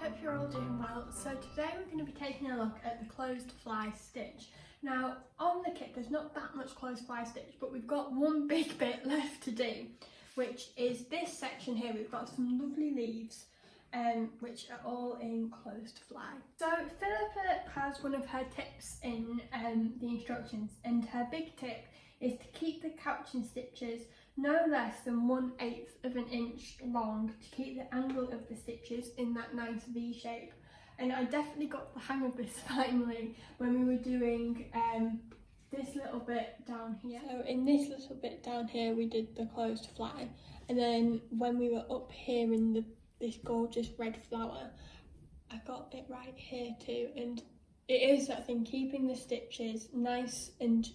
hope you're all doing well. So today we're going to be taking a look at the closed fly stitch. Now on the kit there's not that much closed fly stitch, but we've got one big bit left to do, which is this section here. We've got some lovely leaves which are all in closed fly. So Philippa has one of her tips in the instructions, and her big tip is to keep the couching stitches no less than 1/8 of an inch long to keep the angle of the stitches in that nice V shape. And I definitely got the hang of this finally when we were doing this little bit down here. So in this little bit down here we did the closed fly, and then when we were up here in this gorgeous red flower, I got it right here too. And it is that thing, keeping the stitches nice and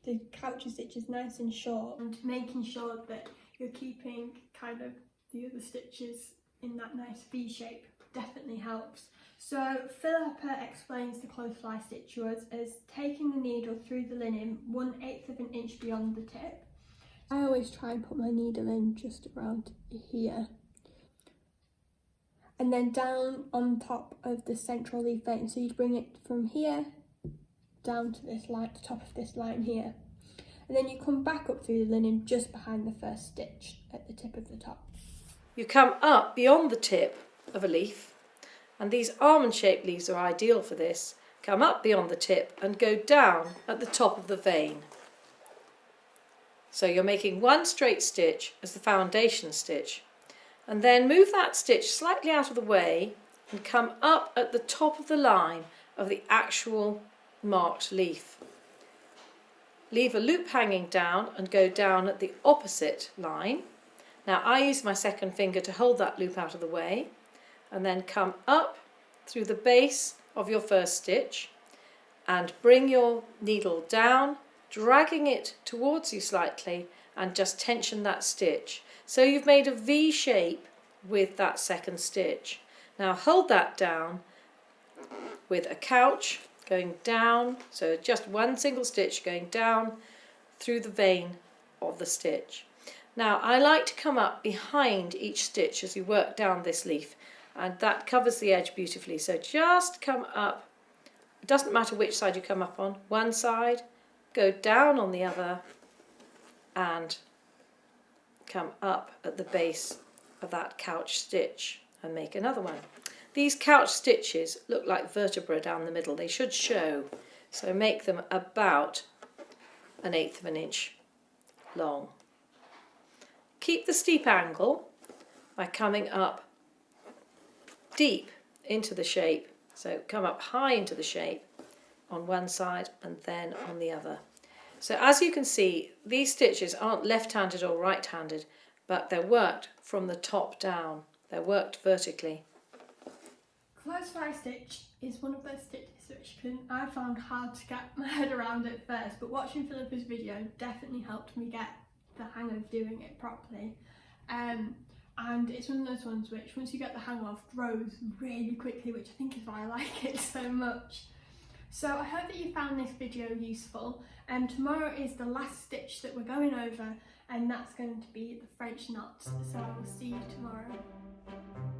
the couching stitches nice and short, and making sure that you're keeping kind of the other stitches in that nice V shape definitely helps. So Philippa explains the closed fly stitch to us as taking the needle through the linen 1/8 of an inch beyond the tip. I always try and put my needle in just around here, and then down on top of the central leaf vein. So you'd bring it from here down to this line, the top of this line here, and then you come back up through the linen just behind the first stitch at the tip of the top. You come up beyond the tip of a leaf, and these almond-shaped leaves are ideal for this. Come up beyond the tip and go down at the top of the vein. So you're making one straight stitch as the foundation stitch, and then move that stitch slightly out of the way and come up at the top of the line of the actual marked leaf. Leave a loop hanging down and go down at the opposite line. Now I use my second finger to hold that loop out of the way, and then come up through the base of your first stitch and bring your needle down, dragging it towards you slightly, and just tension that stitch. So you've made a V shape with that second stitch. Now hold that down with a couch going down, so just one single stitch going down through the vein of the stitch. Now I like to come up behind each stitch as you work down this leaf, and that covers the edge beautifully. So just come up, it doesn't matter which side you come up on, one side, go down on the other, and come up at the base of that couch stitch and make another one. These couch stitches look like vertebrae down the middle. They should show, so make them about 1/8 of an inch long. Keep the steep angle by coming up deep into the shape. So come up high into the shape on one side and then on the other. So as you can see, these stitches aren't left-handed or right-handed, but they're worked from the top down. They're worked vertically. Closed fly stitch is one of those stitches which I found hard to get my head around at first, but watching Philippa's video definitely helped me get the hang of doing it properly. And it's one of those ones which, once you get the hang of, grows really quickly, which I think is why I like it so much. So I hope that you found this video useful, and tomorrow is the last stitch that we're going over, and that's going to be the French knots. So I will see you tomorrow.